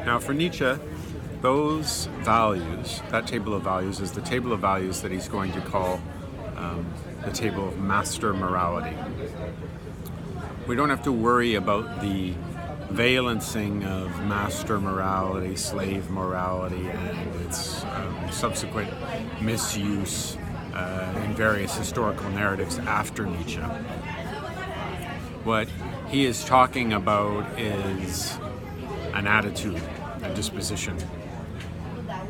Now for Nietzsche, those values, that table of values, is the table of values that he's going to call the table of master morality. We don't have to worry about the valencing of master morality, slave morality, and its subsequent misuse in various historical narratives after Nietzsche. What he is talking about is an attitude, a disposition.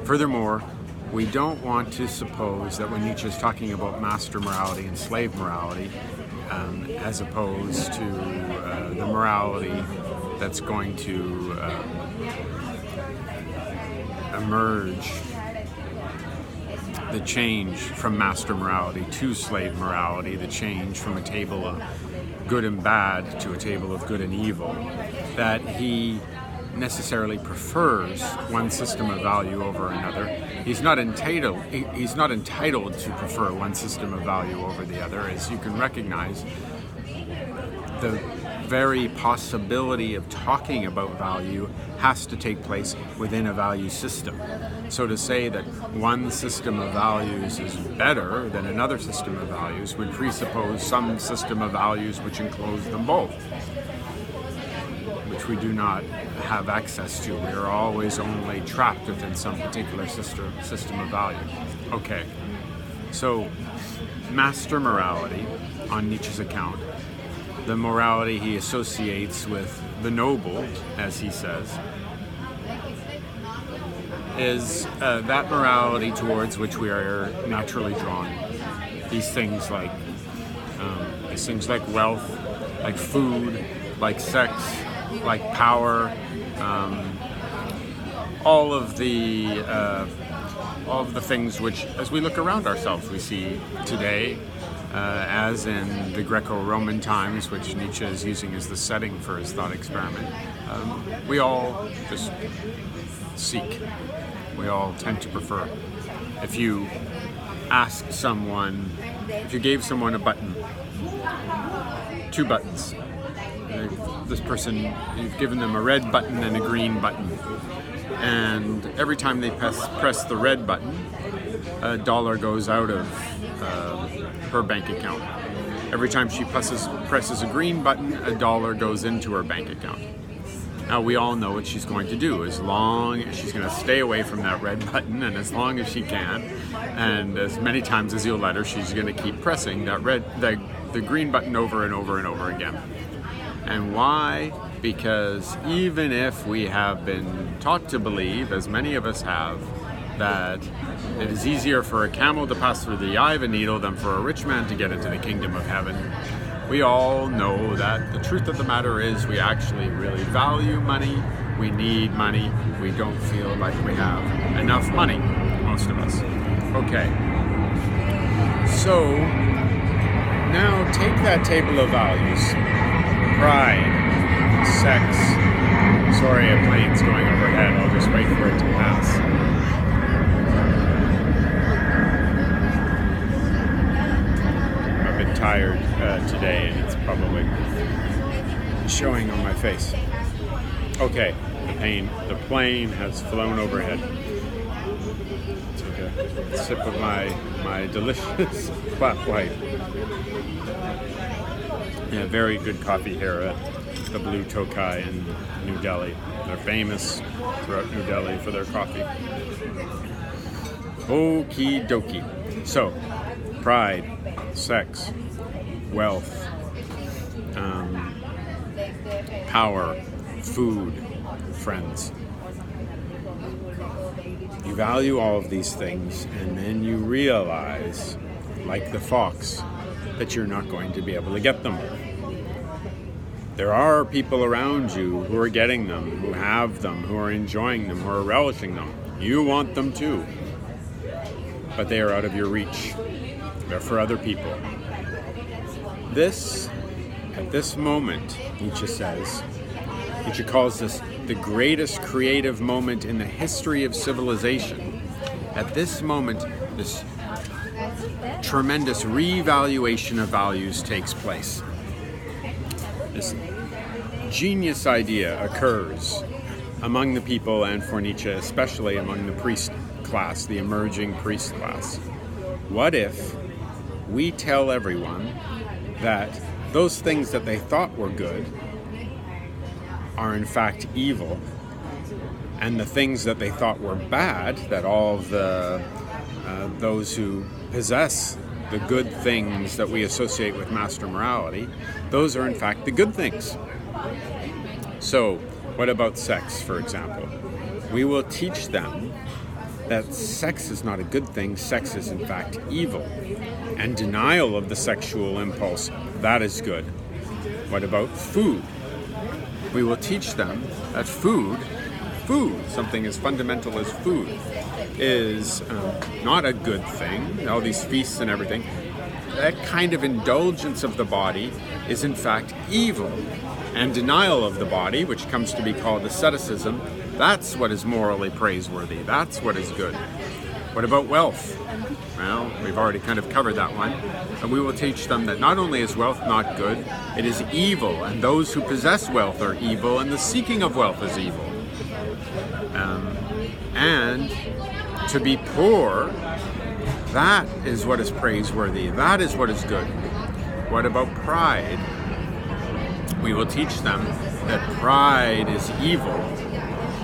Furthermore, we don't want to suppose that when Nietzsche is talking about master morality and slave morality, as opposed to the morality that's going to emerge, the change from master morality to slave morality, the change from a table of good and bad to a table of good and evil, that he necessarily prefers one system of value over another. He's not entitled to prefer one system of value over the other. As you can recognize, the very possibility of talking about value has to take place within a value system. So to say that one system of values is better than another system of values would presuppose some system of values which enclose them both, which we do not have access to. We are always only trapped within some particular system of value. Okay, so master morality, on Nietzsche's account, the morality he associates with the noble, as he says, is that morality towards which we are naturally drawn. These things like wealth, like food, like sex, like power, all of the things which, as we look around ourselves, we see today, as in the Greco-Roman times, which Nietzsche is using as the setting for his thought experiment. We all just seek. We all tend to prefer. If you gave someone a button, 2 buttons, this person, you've given them a red button and a green button, and every time they press the red button, $1 goes out of her bank account. Every time she presses a green button, $1 goes into her bank account. Now we all know what she's going to do. As long as she's going to stay away from that red button, and as long as she can, and as many times as you'll let her, she's going to keep pressing the green button over and over and over again. And why? Because even if we have been taught to believe, as many of us have, that it is easier for a camel to pass through the eye of a needle than for a rich man to get into the kingdom of heaven, we all know that the truth of the matter is we actually really value money. We need money. We don't feel like we have enough money, most of us. Okay. So now take that table of values. Pride, sex. Sorry, a plane's going overhead. I'll just wait for it to pass. I'm a bit tired today, and it's probably showing on my face. Okay, the plane has flown overhead. Take a sip of my delicious flat white. Yeah, very good coffee here at the Blue Tokai in New Delhi. They're famous throughout New Delhi for their coffee. Okie dokie. So, pride, sex, wealth, power, food, friends. You value all of these things, and then you realize, like the fox, that you're not going to be able to get them. There are people around you who are getting them, who have them, who are enjoying them, who are relishing them. You want them too, but they are out of your reach. They're for other people. At this moment, Nietzsche calls this the greatest creative moment in the history of civilization. At this moment, this tremendous revaluation of values takes place. This genius idea occurs among the people, and for Nietzsche especially among the priest class, the emerging priest class. What if we tell everyone that those things that they thought were good are in fact evil, and the things that they thought were bad, that all of those who possess the good things that we associate with master morality, those are in fact the good things. So, what about sex, for example? We will teach them that sex is not a good thing, sex is in fact evil. And denial of the sexual impulse, that is good. What about food? We will teach them that food, something as fundamental as food, is not a good thing. All these feasts and everything, that kind of indulgence of the body is in fact evil. And denial of the body, which comes to be called asceticism, that's what is morally praiseworthy. That's what is good. What about wealth? Well, we've already kind of covered that one. And we will teach them that not only is wealth not good, it is evil. And those who possess wealth are evil, and the seeking of wealth is evil. And to be poor, that is what is praiseworthy. That is what is good. What about pride? We will teach them that pride is evil,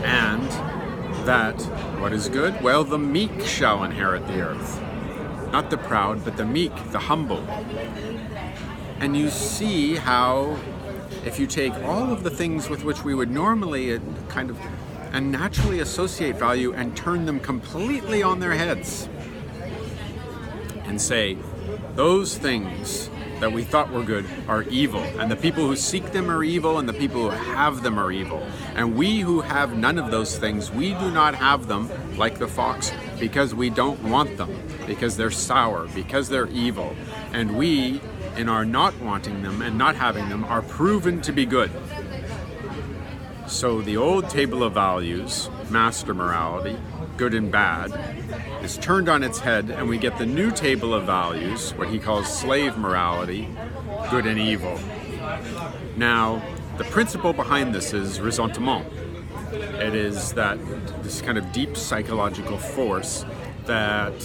and that what is good? Well, the meek shall inherit the earth. Not the proud, but the meek, the humble. And you see how if you take all of the things with which we would normally kind of and naturally associate value and turn them completely on their heads and say, those things that we thought were good are evil, and the people who seek them are evil, and the people who have them are evil. And we who have none of those things, we do not have them like the fox, because we don't want them, because they're sour, because they're evil. And we, in our not wanting them and not having them, are proven to be good. So the old table of values, master morality, good and bad, is turned on its head, and we get the new table of values, what he calls slave morality, good and evil. Now, the principle behind this is ressentiment. It is that this kind of deep psychological force that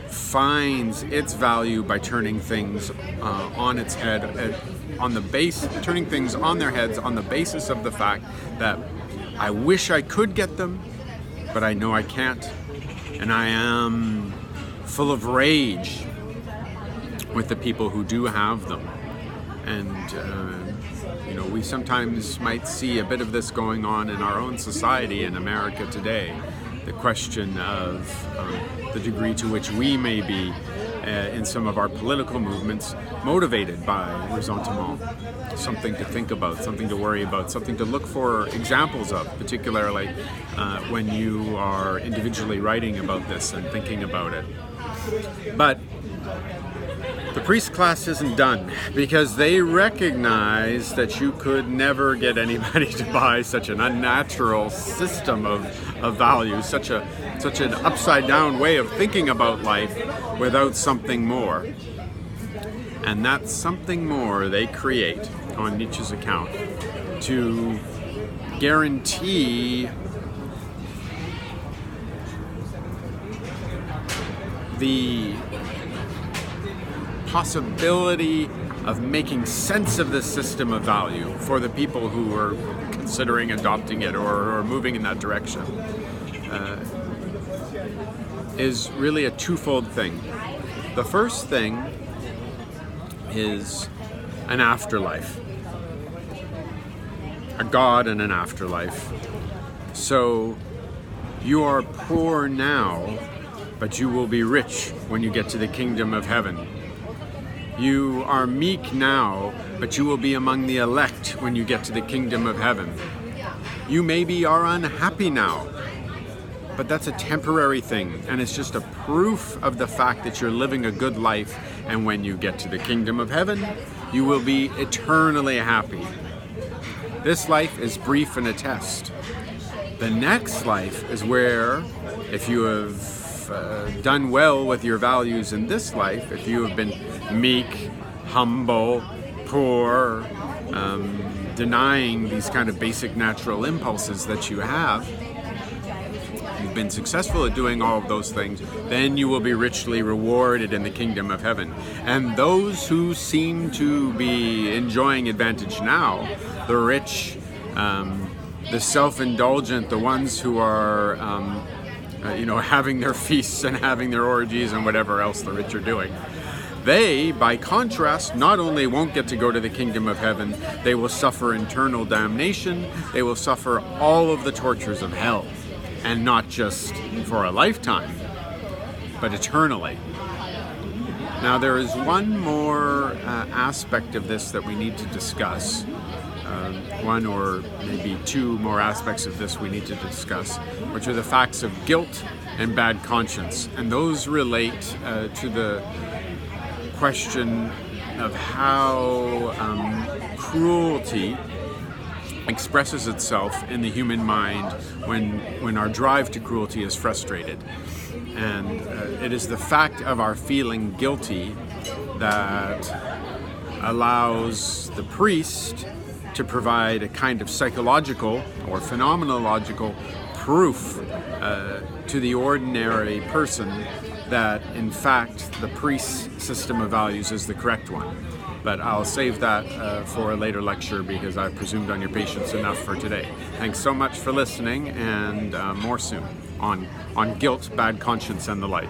finds its value by turning things on its head, turning things on their heads on the basis of the fact that I wish I could get them, but I know I can't, and I am full of rage with the people who do have them. And we sometimes might see a bit of this going on in our own society in America today. The question of the degree to which we may be in some of our political movements motivated by ressentiment. Something to think about, something to worry about, something to look for examples of, particularly when you are individually writing about this and thinking about it. But the priest class isn't done, because they recognize that you could never get anybody to buy such an unnatural system of values, such an upside down way of thinking about life without something more. And that something more they create, on Nietzsche's account, to guarantee the possibility of making sense of this system of value for the people who are considering adopting it or moving in that direction, is really a twofold thing. The first thing is an afterlife, a God and an afterlife. So you are poor now, but you will be rich when you get to the kingdom of heaven. You are meek now, but you will be among the elect when you get to the kingdom of heaven. You maybe are unhappy now, but that's a temporary thing, and it's just a proof of the fact that you're living a good life, and when you get to the kingdom of heaven, you will be eternally happy. This life is brief and a test. The next life is where, if you have done well with your values in this life, if you have been meek, humble, poor, denying these kind of basic natural impulses that you have, you've been successful at doing all of those things, then you will be richly rewarded in the kingdom of heaven. And those who seem to be enjoying advantage now, the rich, the self-indulgent, the ones who are having their feasts and having their orgies and whatever else the rich are doing, they, by contrast, not only won't get to go to the kingdom of heaven, they will suffer eternal damnation, they will suffer all of the tortures of hell, and not just for a lifetime, but eternally. Now, there is one more aspect of this that we need to discuss. One or maybe two more aspects of this we need to discuss, which are the facts of guilt and bad conscience. And those relate to the question of how cruelty expresses itself in the human mind when our drive to cruelty is frustrated. And it is the fact of our feeling guilty that allows the priest to provide a kind of psychological or phenomenological proof to the ordinary person that, in fact, the priest's system of values is the correct one. But I'll save that for a later lecture because I've presumed on your patience enough for today. Thanks so much for listening, and more soon on guilt, bad conscience, and the like.